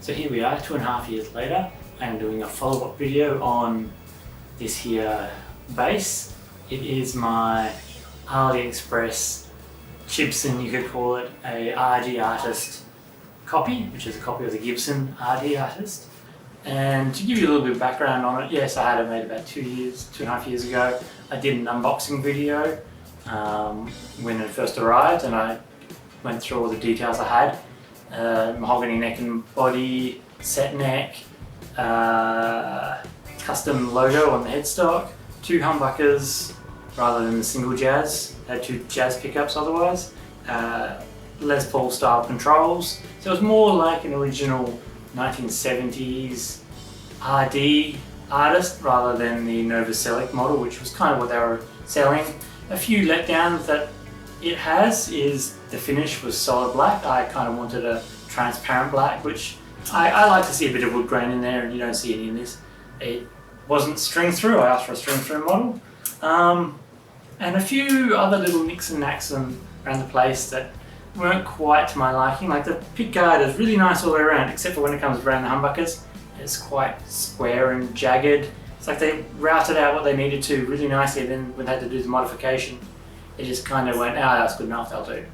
So here we are, 2.5 years later. I'm doing a follow-up video on this here bass. It is my AliExpress Chibson, you could call it, a RD Artist copy, which is a copy of the Gibson RD Artist. And to give you a little bit of background on it, yes, I had it made about 2.5 years ago. I did an unboxing video when it first arrived, and I went through all the details I had. Mahogany neck and body, set neck, custom logo on the headstock, 2 humbuckers rather than the single jazz. Had 2 jazz pickups otherwise, Les Paul style controls. So it was more like an original 1970s RD artist rather than the Novoselic model, which was kind of what they were selling. A few letdowns that it has is the finish was solid black. I kind of wanted a transparent black, which I like to see a bit of wood grain in there, and you don't see any in this. It wasn't string through. I asked for a string through model. And a few other little nicks and knacks around the place that weren't quite to my liking. Like the pick guard is really nice all the way around, except for when it comes around the humbuckers. It's quite square and jagged. It's like they routed out what they needed to really nicely, and then when they had to do the modification, it just kind of went, that's good enough, that'll do.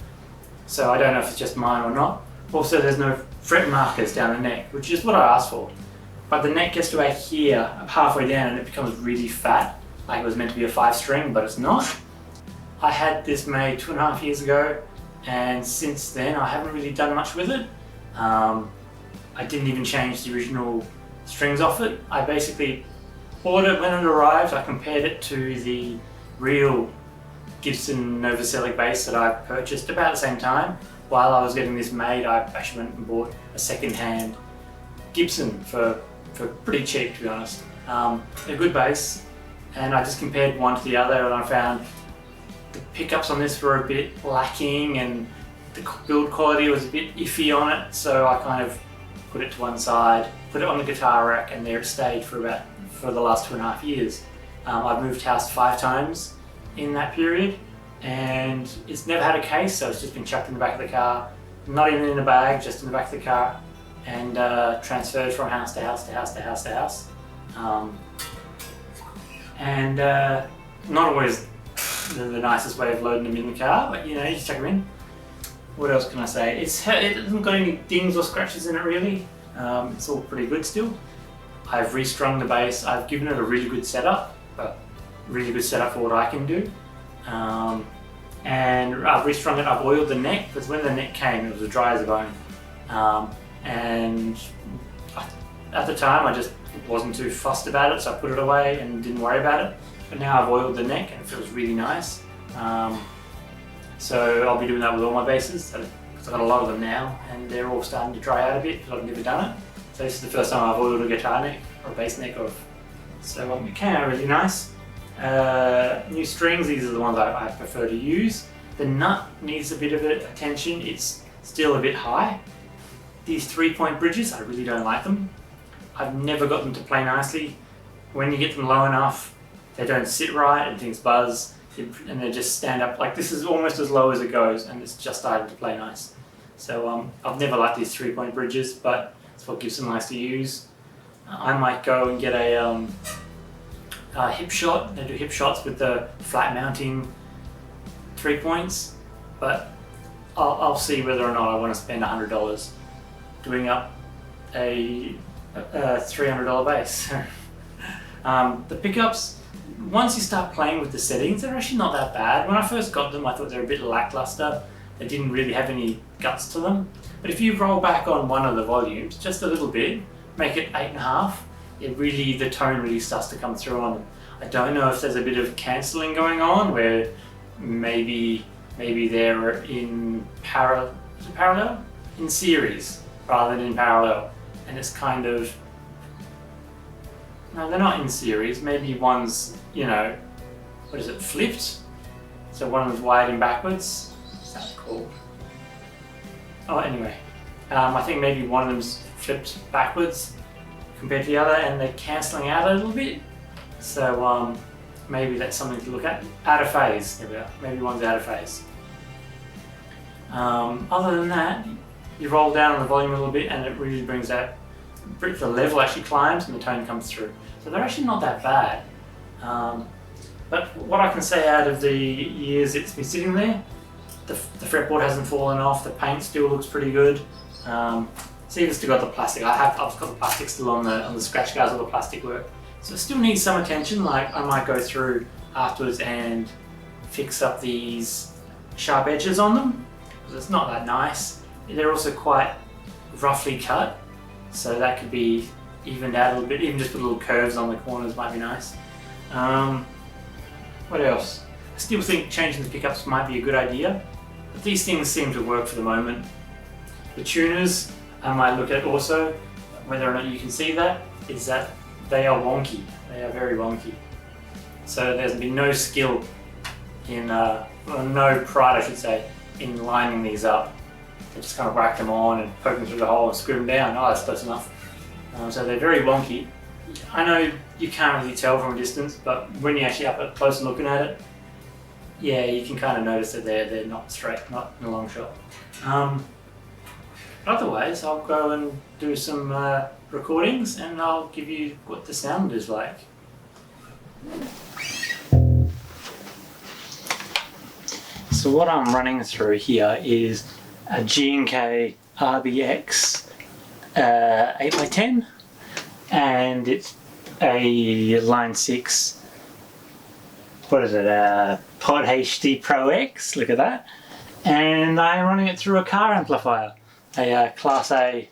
So I don't know if it's just mine or not. Also, there's no fret markers down the neck, which is what I asked for. But the neck gets to about here, halfway down, and it becomes really fat, like it was meant to be a 5-string, but it's not. I had this made 2.5 years ago, and since then I haven't really done much with it. I didn't even change the original strings off it. I basically bought it when it arrived. I compared it to the real Gibson Novoselic bass that I purchased about the same time. While I was getting this made, I actually went and bought a second-hand Gibson for pretty cheap, to be honest. A good bass, and I just compared one to the other, and I found the pickups on this were a bit lacking, and the build quality was a bit iffy on it, so I kind of put it to one side, put it on the guitar rack, and there it stayed for the last 2.5 years. I've moved house 5 times in that period, and it's never had a case, so it's just been chucked in the back of the car, not even in a bag, just in the back of the car, and transferred from house to house to house to house to house. Not always the nicest way of loading them in the car, but you know, you just chuck them in. What else can I say? It hasn't got any dings or scratches in it really. It's all pretty good still. I've restrung the bass. I've given it a really good setup, but really good setup for what I can do. And I've restrung it. I've oiled the neck, because when the neck came, it was as dry as a bone. And at the time, I just wasn't too fussed about it, so I put it away and didn't worry about it. But now I've oiled the neck, and it feels really nice. So I'll be doing that with all my basses, because I've got a lot of them now, and they're all starting to dry out a bit, because I've never done it. So this is the first time I've oiled a guitar neck, or a bass neck, so it came out really nice. New strings, these are the ones I prefer to use. The nut needs a bit of attention, it's still a bit high. These 3-point bridges, I really don't like them. I've never got them to play nicely. When you get them low enough, they don't sit right and things buzz, and they just stand up. Like this is almost as low as it goes, and it's just starting to play nice. So I've never liked these 3-point bridges, but it's what Gibson likes to use. I might go and get a hip shot. They do hip shots with the flat mounting 3 points, but I'll see whether or not I want to spend $100 doing up a $300 bass. The pickups, once you start playing with the settings, they're actually not that bad. When I first got them, I thought they were a bit lackluster. They didn't really have any guts to them. But if you roll back on one of the volumes, just a little bit, make it 8.5, the tone really starts to come through on them. I don't know if there's a bit of cancelling going on, where maybe they're in parallel? In series, rather than in parallel. And it's kind of, no, they're not in series. Maybe one's, flipped? So one of them's wired in backwards. What's that called? Oh, anyway. I think maybe one of them's flipped backwards compared to the other, and they're cancelling out a little bit. So maybe that's something to look at. Out of phase, there we are. Maybe one's out of phase. Other than that, you roll down on the volume a little bit, and it really brings that the level actually climbs and the tone comes through. So they're actually not that bad. But what I can say out of the years it's been sitting there, the fretboard hasn't fallen off, the paint still looks pretty good. It's even still got the plastic. I've got the plastic still on the scratch guards, all the plastic work. So it still needs some attention. Like I might go through afterwards and fix up these sharp edges on them, because it's not that nice. They're also quite roughly cut, so that could be evened out a little bit. Even just put little curves on the corners might be nice. What else? I still think changing the pickups might be a good idea, but these things seem to work for the moment. The tuners, I might look at also, whether or not you can see that, is that they are wonky. They are very wonky. So there's been no skill in, or no pride I should say, in lining these up. They just kind of whack them on and poke them through the hole and screw them down. Oh, that's close enough. So they're very wonky. I know you can't really tell from a distance, but when you're actually up close and looking at it, yeah, you can kind of notice that they're not straight, not in a long shot. Otherwise, I'll go and do some recordings and I'll give you what the sound is like. So what I'm running through here is a G&K RBX 8x10, and it's a Line 6, what is it, Pod HD Pro X, look at that, and I'm running it through a car amplifier, a Class A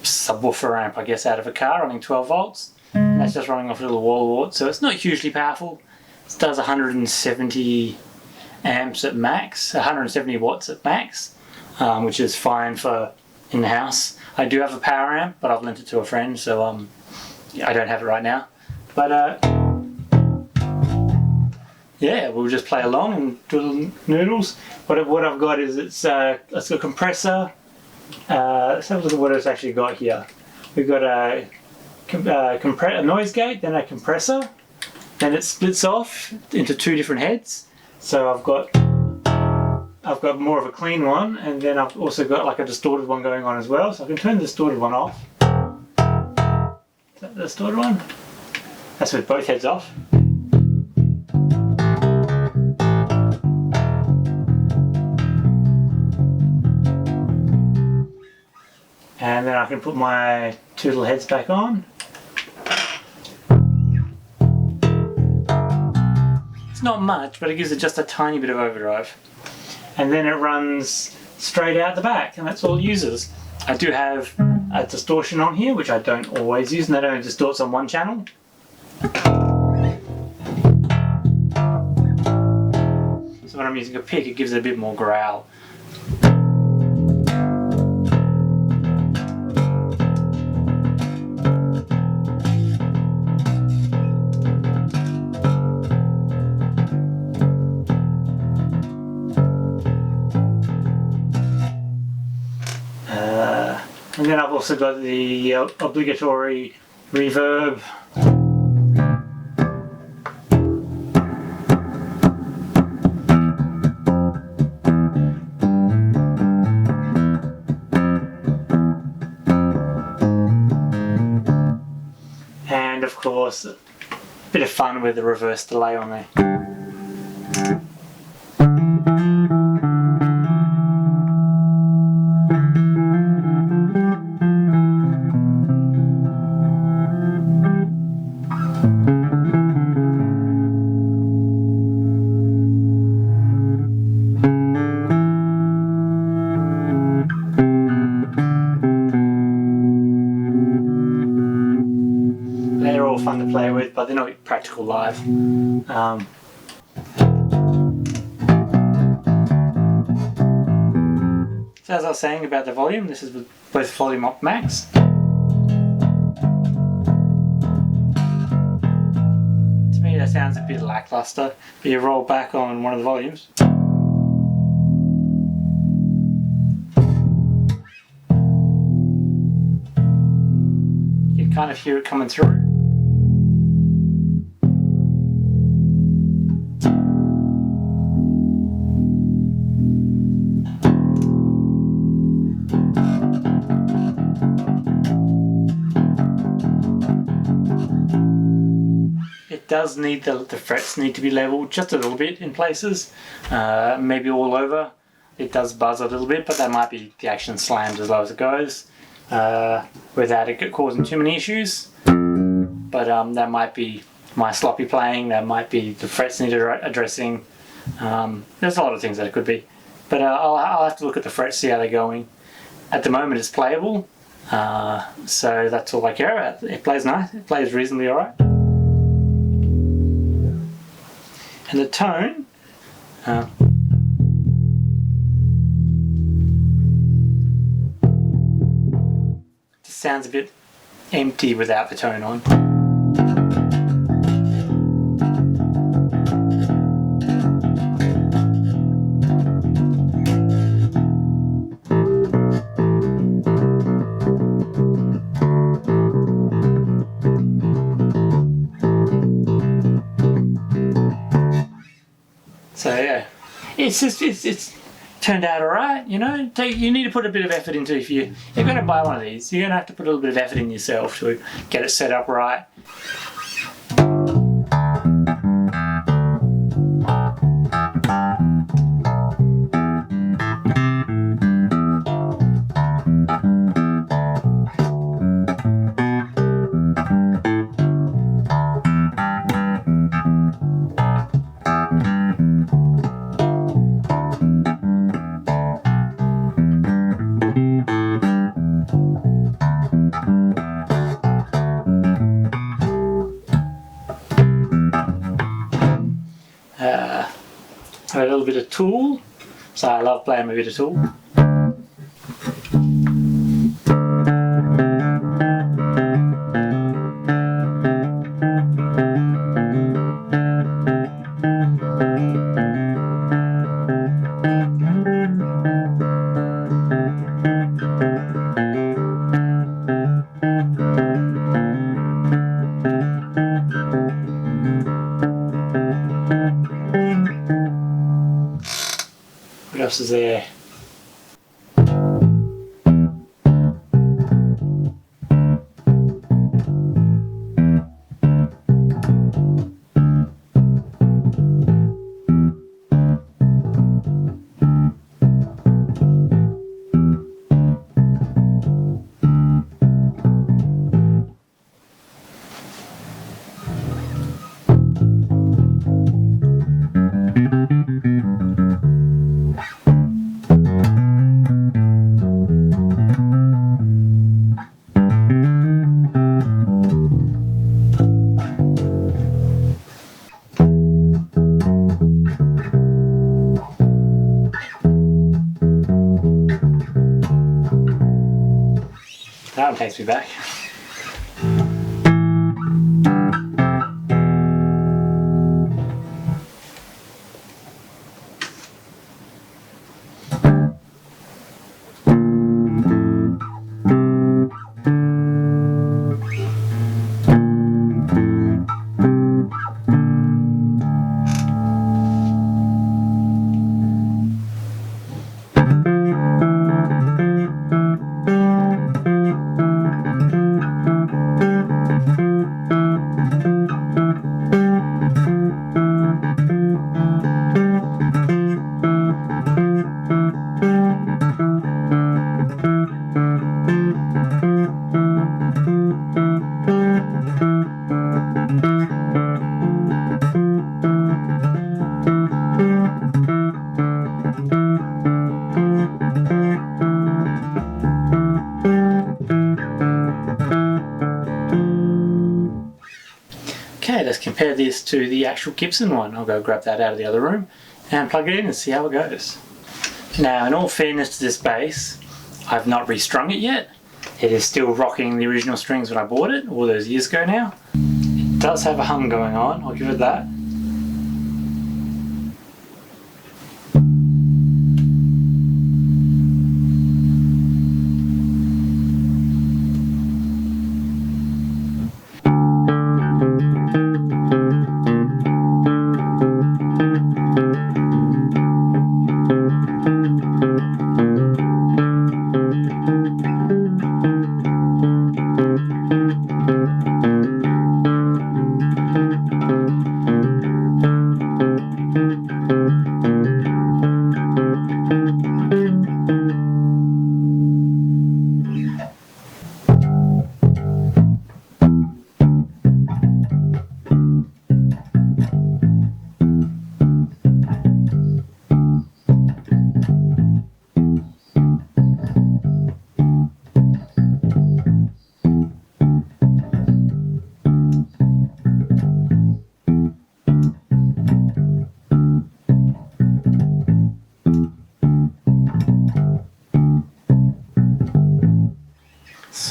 subwoofer amp I guess out of a car running 12 volts, and that's just running off a little wall wart, so it's not hugely powerful. It does 170 amps at max, 170 watts at max, which is fine for in the house. I do have a power amp, but I've lent it to a friend, so I don't have it right now. But yeah, we'll just play along and do little noodles. What I've got is it's got a compressor. Let's have a look at what it's actually got here. We've got a noise gate, then a compressor, then it splits off into two different heads. So I've got more of a clean one, and then I've also got like a distorted one going on as well. So I can turn the distorted one off. Is that the distorted one? That's with both heads off. And then I can put my two little heads back on. It's not much, but it gives it just a tiny bit of overdrive. And then it runs straight out the back, and that's all it uses. I do have a distortion on here, which I don't always use, and that only distorts on one channel. So when I'm using a pick, it gives it a bit more growl. And then I've also got the obligatory reverb. And of course, a bit of fun with the reverse delay on there. They're all fun to play with, but they're not practical live. So as I was saying about the volume, this is with both volume up max. To me that sounds a bit lackluster, but you roll back on one of the volumes. You can kind of hear it coming through. It does need the frets need to be leveled just a little bit in places, maybe all over. It does buzz a little bit, but that might be the action slams as low as it goes, without it causing too many issues. But that might be my sloppy playing, that might be the frets need addressing. There's a lot of things that it could be. But I'll have to look at the frets, see how they're going. At the moment it's playable, so that's all I care about. It plays nice, it plays reasonably alright. And the tone, just sounds a bit empty without the tone on. So yeah, it's turned out alright, you know. You need to put a bit of effort into if you're going to buy one of these. You're going to have to put a little bit of effort in yourself to get it set up right. A little bit of Tool, so I love playing with a bit of Tool. What else is there? That one takes me back. Okay, let's compare this to the actual Gibson one. I'll go grab that out of the other room and plug it in and see how it goes. Now, in all fairness to this bass, I've not restrung it yet. It is still rocking the original strings when I bought it, all those years ago now. It does have a hum going on, I'll give it that.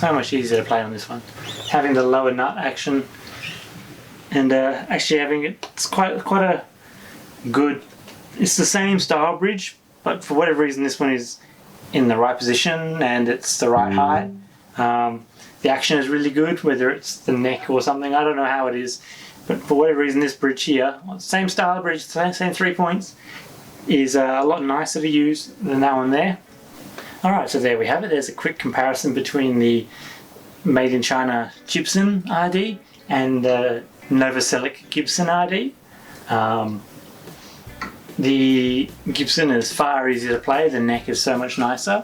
so much easier to play on this one. Having the lower nut action, and actually having it's quite a good. It's the same style bridge, but for whatever reason this one is in the right position and it's the right height. The action is really good, whether it's the neck or something. I don't know how it is, but for whatever reason this bridge here, same style bridge, same 3 points, is a lot nicer to use than that one there. Alright, so there we have it. There's a quick comparison between the made in China Chibson RD and the Novoselic Gibson RD. The Gibson is far easier to play, the neck is so much nicer.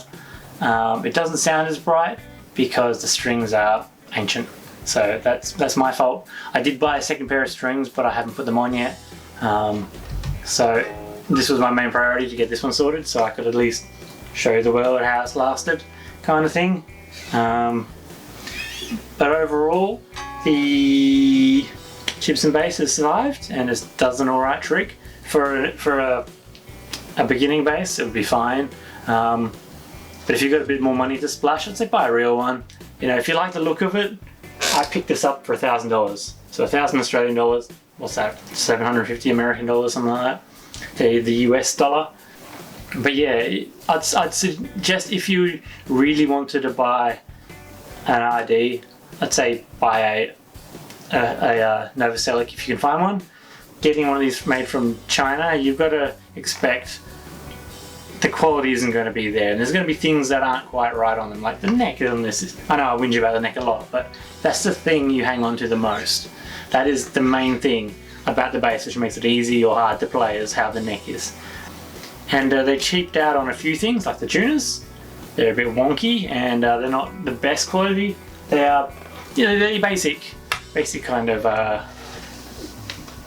It doesn't sound as bright because the strings are ancient, so that's my fault. I did buy a second pair of strings, but I haven't put them on yet. So this was my main priority, to get this one sorted so I could at least show the world how it's lasted, kind of thing. But overall, the Chibson bass has survived and it does an alright trick. For a beginning bass, it would be fine. But if you've got a bit more money to splash, I'd say buy a real one. You know, if you like the look of it, I picked this up for $1,000. So 1,000 Australian dollars, what's that, 750 American dollars, something like that, the US dollar. But yeah, I'd suggest if you really wanted to buy an RD, I'd say buy a Novoselic if you can find one. Getting one of these made from China, you've got to expect the quality isn't going to be there, and there's going to be things that aren't quite right on them, like the neck on this. I know I whinge about the neck a lot, but that's the thing you hang on to the most. That is the main thing about the bass, which makes it easy or hard to play, is how the neck is. And they cheaped out on a few things, like the tuners. They're a bit wonky and they're not the best quality. They are, you know, they're basic kind of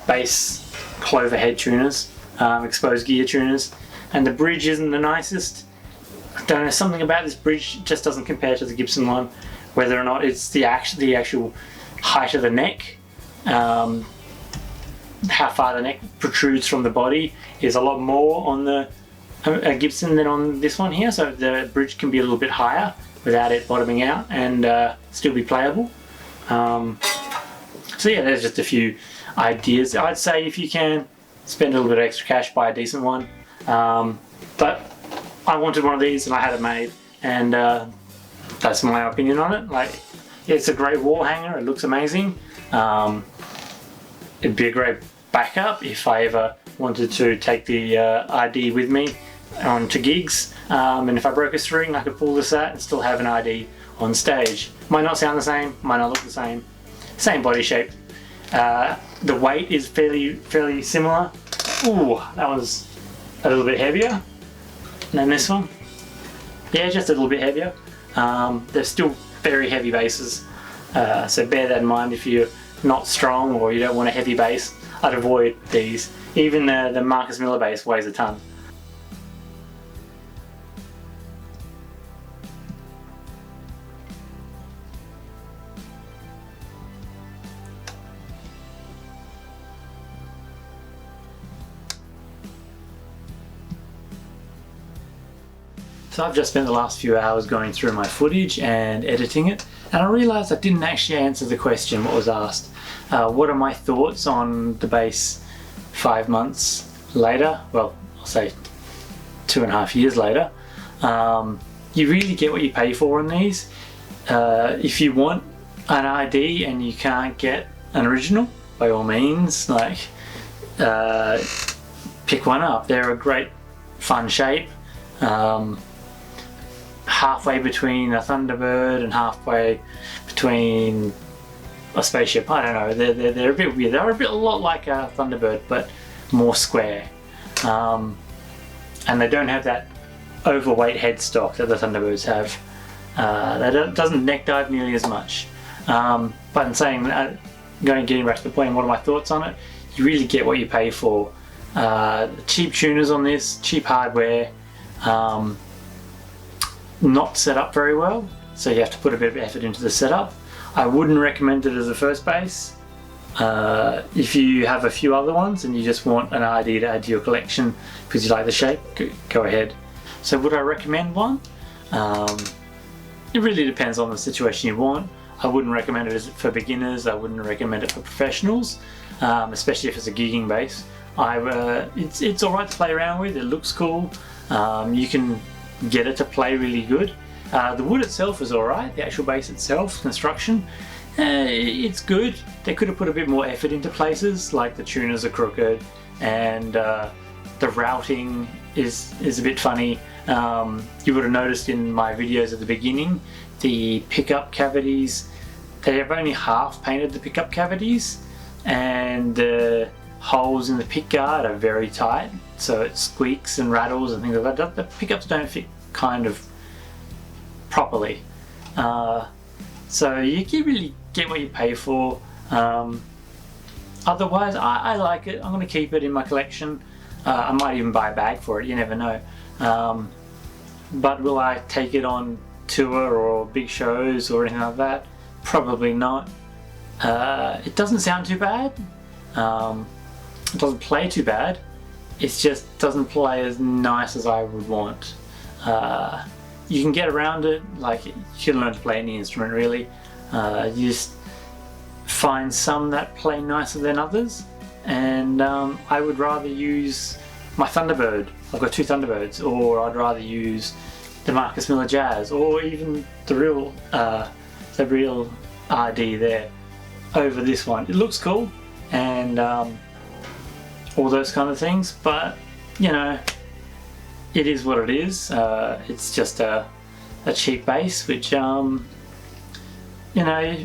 bass clover head tuners, exposed gear tuners, and the bridge isn't the nicest. I don't know, something about this bridge just doesn't compare to the Gibson one, whether or not it's the actual height of the neck, how far the neck protrudes from the body is a lot more on the Gibson than on this one here, so the bridge can be a little bit higher without it bottoming out and still be playable. So yeah, there's just a few ideas. I'd say if you can, spend a little bit of extra cash, buy a decent one. But I wanted one of these and I had it made, and that's my opinion on it. Like, it's a great wall hanger, it looks amazing. It'd be a great backup if I ever wanted to take the RD with me onto gigs, and if I broke a string I could pull this out and still have an RD on stage. Might not sound the same, might not look the same body shape. The weight is fairly similar. Ooh, that was a little bit heavier than this one. Yeah, just a little bit heavier. They're still very heavy basses, so bear that in mind if you're not strong or you don't want a heavy bass. I'd avoid these. Even the Marcus Miller bass weighs a ton. So I've just spent the last few hours going through my footage and editing it, and I realised I didn't actually answer the question what was asked. What are my thoughts on the bass 5 months later? Well, I'll say 2.5 years later. You really get what you pay for on these. If you want an RD and you can't get an original, by all means, like, pick one up. They're a great fun shape. Halfway between a Thunderbird and halfway between a spaceship. I don't know, they're a bit weird. They're a lot like a Thunderbird, but more square. And they don't have that overweight headstock that the Thunderbirds have. That doesn't neck dive nearly as much. But in saying that, getting back to the point, what are my thoughts on it? You really get what you pay for. Cheap tuners on this, cheap hardware. Not set up very well, so you have to put a bit of effort into the setup. I wouldn't recommend it as a first bass. If you have a few other ones and you just want an RD to add to your collection because you like the shape, go ahead. So would I recommend one? it really depends on the situation you want. I wouldn't recommend it for beginners. I wouldn't recommend it for professionals, especially if it's a gigging bass. It's alright to play around with. It looks cool. You can get it to play really good. The wood itself is alright. The actual bass itself, construction, it's good. They could have put a bit more effort into places, like the tuners are crooked, and the routing is a bit funny. You would have noticed in my videos at the beginning, the pickup cavities, they have only half painted the pickup cavities, and the holes in the pick guard are very tight, so it squeaks and rattles and things like that. The pickups don't fit kind of properly. So you can really get what you pay for. Otherwise, I like it. I'm going to keep it in my collection. I might even buy a bag for it, you never know. But will I take it on tour or big shows or anything like that? Probably not. It doesn't sound too bad. It doesn't play too bad. It just doesn't play as nice as I would want. You can get around it, like you can learn to play any instrument really. You just find some that play nicer than others, and I would rather use my Thunderbird. I've got two Thunderbirds, or I'd rather use the Marcus Miller Jazz, or even the real RD there over this one. It looks cool, and all those kind of things, but you know, it is what it is. It's just a cheap bass, which you know,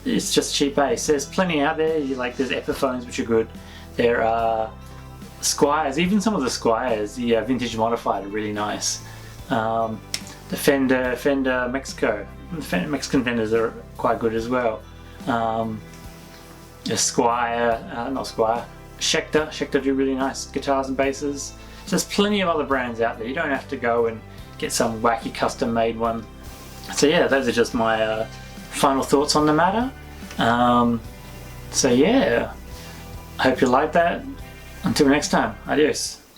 it's just cheap bass. There's plenty out there. There's Epiphones, which are good. There are Squires, even some of the Squires, the vintage modified, are really nice. The Fender Mexico, the Mexican Fenders are quite good as well. The Squire, not Squire, Schecter do really nice guitars and basses. So there's plenty of other brands out there. You don't have to go and get some wacky custom made one. So yeah, those are just my final thoughts on the matter. So yeah, I hope you like that. Until next time, adios.